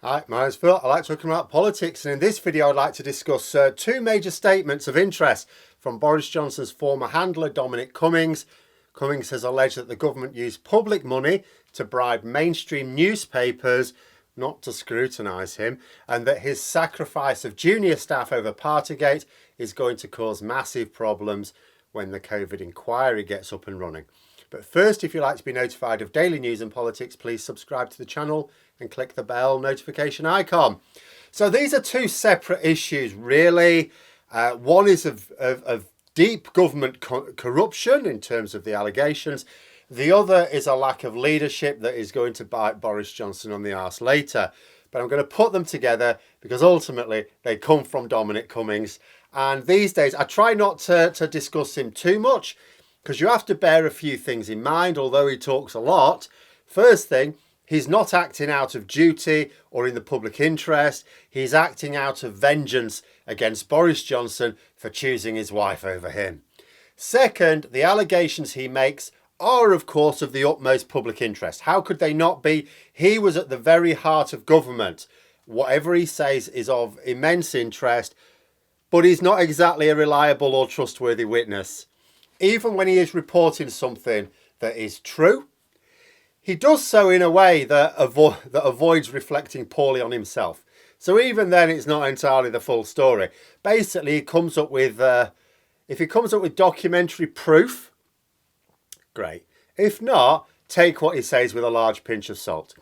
Hi, my name's Phil. I like talking about politics, and in this video I'd like to discuss two major statements of interest from Boris Johnson's former handler, Dominic Cummings. Cummings has alleged that the government used public money to bribe mainstream newspapers not to scrutinise him, and that his sacrifice of junior staff over partygate is going to cause massive problems when the COVID inquiry gets up and running. But first, if you'd like to be notified of daily news and politics, please subscribe to the channel and click the bell notification icon. So these are two separate issues, really. One is of deep government corruption in terms of the allegations. The other is a lack of leadership that is going to bite Boris Johnson on the arse later. But I'm going to put them together because ultimately they come from Dominic Cummings. And these days I try not to discuss him too much, because you have to bear a few things in mind, although he talks a lot. First thing, he's not acting out of duty or in the public interest. He's acting out of vengeance against Boris Johnson for choosing his wife over him. Second, the allegations he makes are, of course, of the utmost public interest. How could they not be? He was at the very heart of government. Whatever he says is of immense interest, but he's not exactly a reliable or trustworthy witness. Even when he is reporting something that is true, he does so in a way that avoids reflecting poorly on himself. So even then, it's not entirely the full story. Basically, he comes up with, if he comes up with documentary proof, great. If not, take what he says with a large pinch of salt.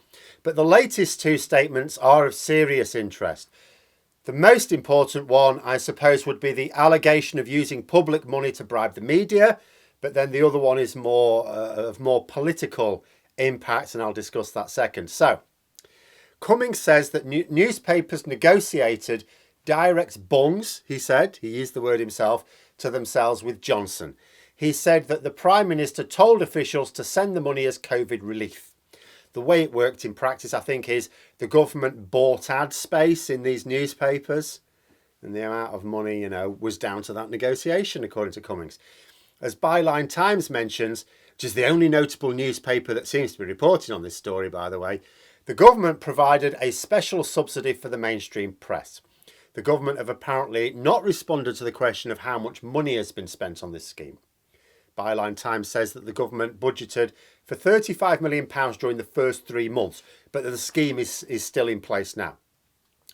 But the latest two statements are of serious interest. The most important one, I suppose, would be the allegation of using public money to bribe the media. But then the other one is of more political impact, and I'll discuss that second. So, Cummings says that newspapers negotiated direct bongs, he said, he used the word himself, to themselves with Johnson. He said that the Prime Minister told officials to send the money as COVID relief. The way it worked in practice, I think, is the government bought ad space in these newspapers, and the amount of money, was down to that negotiation, according to Cummings. As Byline Times mentions, which is the only notable newspaper that seems to be reporting on this story, by the way, the government provided a special subsidy for the mainstream press. The government have apparently not responded to the question of how much money has been spent on this scheme. Byline Times says that the government budgeted for £35 million during the first 3 months, but that the scheme is still in place now.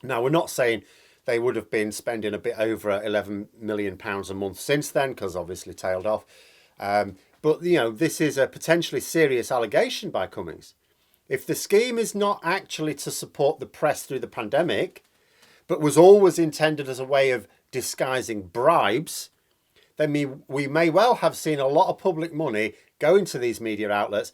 Now, we're not saying they would have been spending a bit over £11 million a month since then, because obviously tailed off. But, this is a potentially serious allegation by Cummings. If the scheme is not actually to support the press through the pandemic, but was always intended as a way of disguising bribes, then we may well have seen a lot of public money go into these media outlets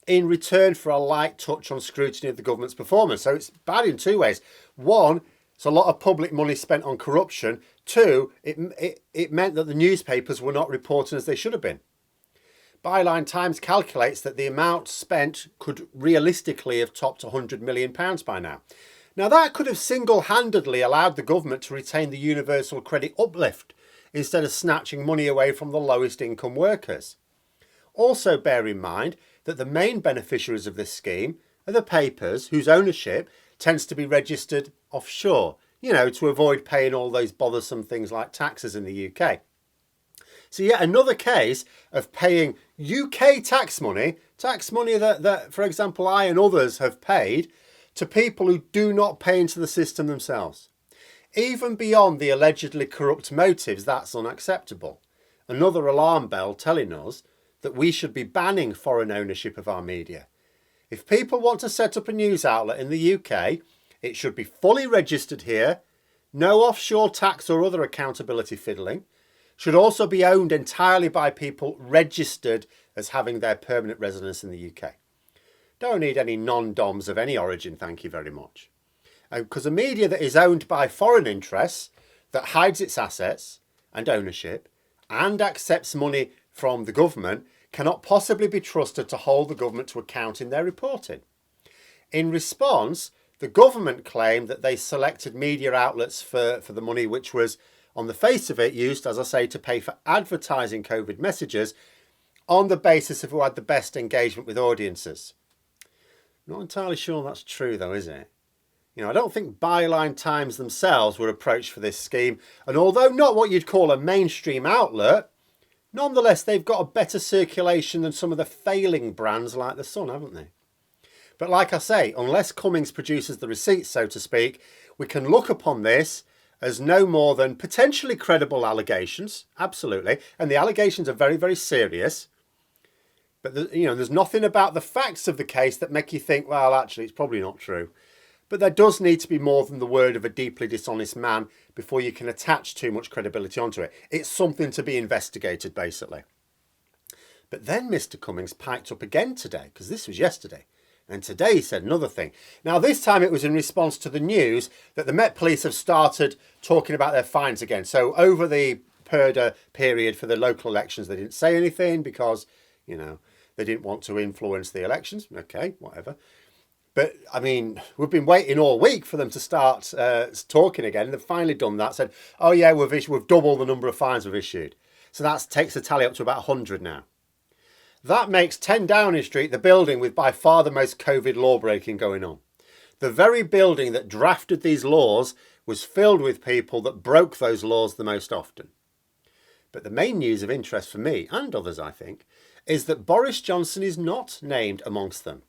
in return for a light touch on scrutiny of the government's performance. So it's bad in two ways. One, it's a lot of public money spent on corruption. Two, it meant that the newspapers were not reporting as they should have been. Byline Times calculates that the amount spent could realistically have topped £100 million by now. Now, that could have single-handedly allowed the government to retain the universal credit uplift instead of snatching money away from the lowest income workers. Also bear in mind that the main beneficiaries of this scheme are the papers whose ownership tends to be registered offshore, to avoid paying all those bothersome things like taxes in the UK. So yet another case of paying UK tax money that, for example, I and others have paid to people who do not pay into the system themselves. Even beyond the allegedly corrupt motives, that's unacceptable. Another alarm bell telling us that we should be banning foreign ownership of our media. If people want to set up a news outlet in the UK, it should be fully registered here, no offshore tax or other accountability fiddling, should also be owned entirely by people registered as having their permanent residence in the UK. Don't need any non-doms of any origin, thank you very much. Because a media that is owned by foreign interests, that hides its assets and ownership and accepts money from the government, cannot possibly be trusted to hold the government to account in their reporting. In response, the government claimed that they selected media outlets for the money which was, on the face of it, used, as I say, to pay for advertising COVID messages on the basis of who had the best engagement with audiences. Not entirely sure that's true though, is it? I don't think Byline Times themselves were approached for this scheme, and although not what you'd call a mainstream outlet, nonetheless they've got a better circulation than some of the failing brands like The Sun, haven't they? But like I say, unless Cummings produces the receipts, so to speak, we can look upon this as no more than potentially credible allegations, absolutely, and the allegations are very, very serious. But there's nothing about the facts of the case that make you think, well, actually, it's probably not true. But there does need to be more than the word of a deeply dishonest man before you can attach too much credibility onto it. It's something to be investigated, basically. But then Mr. Cummings piped up again today, because this was yesterday. And today he said another thing. Now, this time it was in response to the news that the Met Police have started talking about their fines again. So over the purdah period for the local elections, they didn't say anything because, they didn't want to influence the elections. Okay, whatever. But, I mean, we've been waiting all week for them to start talking again. They've finally done that. Said, oh, yeah, we've doubled the number of fines we've issued. So that takes the tally up to about 100 now. That makes 10 Downing Street the building with by far the most COVID law breaking going on. The very building that drafted these laws was filled with people that broke those laws the most often. But the main news of interest for me, and others I think, is that Boris Johnson is not named amongst them.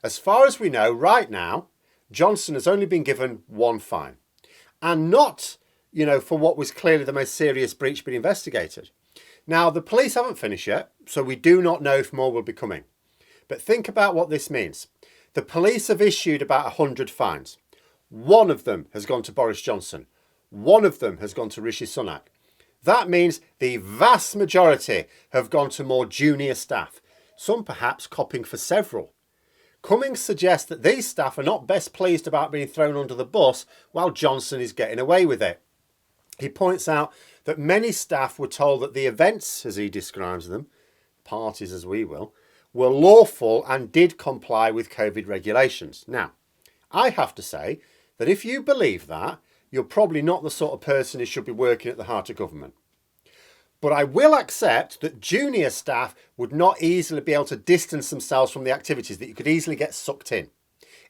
As far as we know right now, Johnson has only been given one fine. And not, for what was clearly the most serious breach being investigated. Now, the police haven't finished yet, so we do not know if more will be coming. But think about what this means. The police have issued about 100 fines. One of them has gone to Boris Johnson. One of them has gone to Rishi Sunak. That means the vast majority have gone to more junior staff, some perhaps copping for several. Cummings suggests that these staff are not best pleased about being thrown under the bus while Johnson is getting away with it. He points out that many staff were told that the events, as he describes them, parties as we will, were lawful and did comply with COVID regulations. Now, I have to say that if you believe that, you're probably not the sort of person who should be working at the heart of government. But I will accept that junior staff would not easily be able to distance themselves from the activities, that you could easily get sucked in.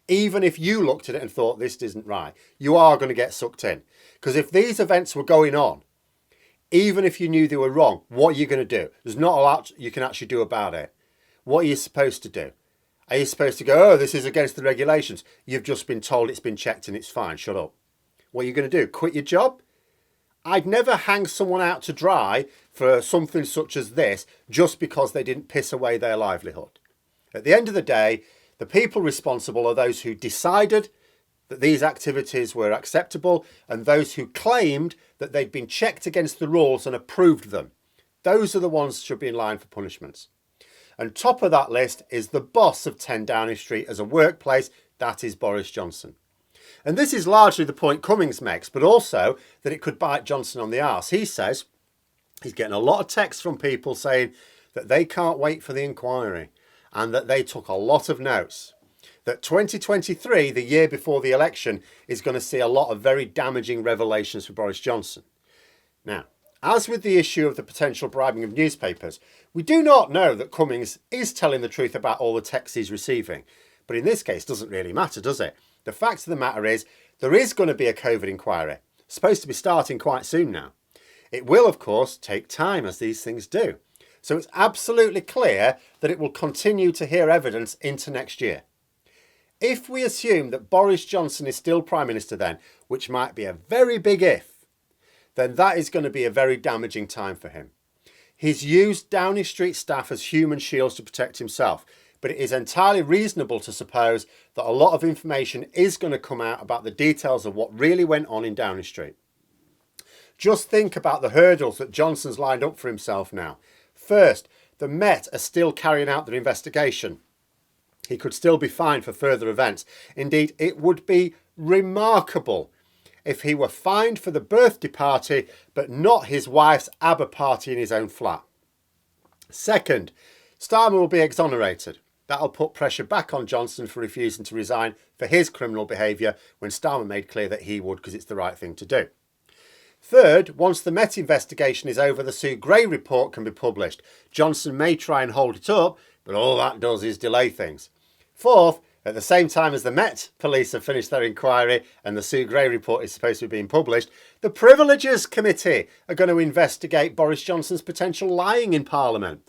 Even if you looked at it and thought this isn't right, you are going to get sucked in. Because if these events were going on, even if you knew they were wrong, what are you going to do? There's not a lot you can actually do about it. What are you supposed to do? Are you supposed to go, oh, this is against the regulations? You've just been told it's been checked and it's fine. Shut up. What are you going to do? Quit your job? I'd never hang someone out to dry for something such as this just because they didn't piss away their livelihood. At the end of the day, the people responsible are those who decided that these activities were acceptable and those who claimed that they'd been checked against the rules and approved them. Those are the ones who should be in line for punishments. And top of that list is the boss of 10 Downing Street as a workplace, that is Boris Johnson. And this is largely the point Cummings makes, but also that it could bite Johnson on the arse. He says he's getting a lot of texts from people saying that they can't wait for the inquiry and that they took a lot of notes. That 2023, the year before the election, is going to see a lot of very damaging revelations for Boris Johnson. Now, as with the issue of the potential bribing of newspapers, we do not know that Cummings is telling the truth about all the texts he's receiving. But in this case, it doesn't really matter, does it? The fact of the matter is, there is going to be a COVID inquiry. It's supposed to be starting quite soon now. It will, of course, take time, as these things do. So it's absolutely clear that it will continue to hear evidence into next year. If we assume that Boris Johnson is still Prime Minister then, which might be a very big if, then that is going to be a very damaging time for him. He's used Downing Street staff as human shields to protect himself, but it is entirely reasonable to suppose that a lot of information is going to come out about the details of what really went on in Downing Street. Just think about the hurdles that Johnson's lined up for himself now. First, the Met are still carrying out their investigation. He could still be fined for further events. Indeed, it would be remarkable if he were fined for the birthday party, but not his wife's ABBA party in his own flat. Second, Starmer will be exonerated. That'll put pressure back on Johnson for refusing to resign for his criminal behaviour when Starmer made clear that he would because it's the right thing to do. Third, once the Met investigation is over, the Sue Gray report can be published. Johnson may try and hold it up, but all that does is delay things. Fourth, At the same time as the Met Police have finished their inquiry and the Sue Gray report is supposed to be being published, the Privileges Committee are going to investigate Boris Johnson's potential lying in Parliament.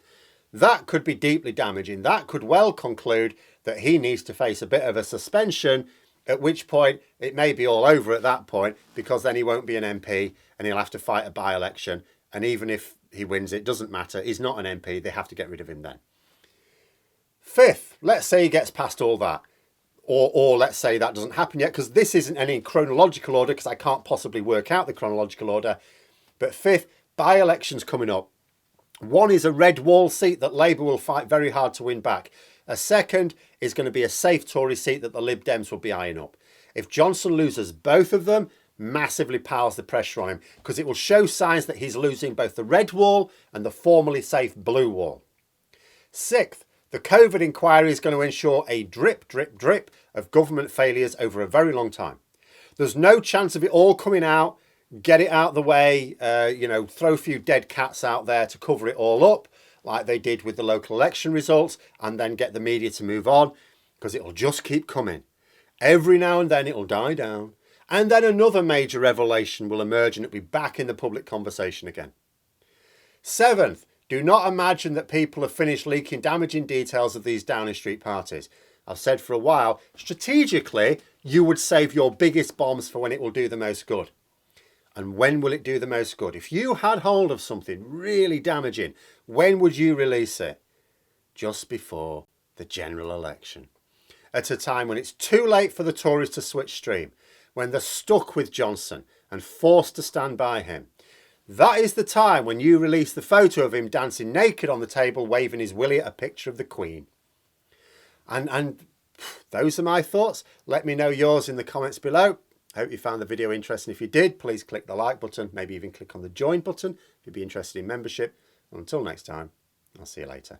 That could be deeply damaging. That could well conclude that he needs to face a bit of a suspension, at which point it may be all over at that point, because then he won't be an MP and he'll have to fight a by-election. And even if he wins, it doesn't matter. He's not an MP. They have to get rid of him then. Fifth, let's say he gets past all that. Or let's say that doesn't happen yet, because this isn't any chronological order, because I can't possibly work out the chronological order. But fifth, by-elections coming up. One is a red wall seat that Labour will fight very hard to win back. A second is going to be a safe Tory seat that the Lib Dems will be eyeing up. If Johnson loses both of them, massively piles the pressure on him, because it will show signs that he's losing both the red wall and the formerly safe blue wall. Sixth, the COVID inquiry is going to ensure a drip, drip, drip of government failures over a very long time. There's no chance of it all coming out, get it out of the way, throw a few dead cats out there to cover it all up, like they did with the local election results, and then get the media to move on, because it'll just keep coming. Every now and then it'll die down, and then another major revelation will emerge and it'll be back in the public conversation again. Seventh, do not imagine that people have finished leaking damaging details of these Downing Street parties. I've said for a while, strategically, you would save your biggest bombs for when it will do the most good. And when will it do the most good? If you had hold of something really damaging, when would you release it? Just before the general election. At a time when it's too late for the Tories to switch stream, when they're stuck with Johnson and forced to stand by him. That is the time when you release the photo of him dancing naked on the table, waving his willy at a picture of the Queen. And those are my thoughts. Let me know yours in the comments below. I hope you found the video interesting. If you did, please click the like button, maybe even click on the join button if you'd be interested in membership. And until next time, I'll see you later.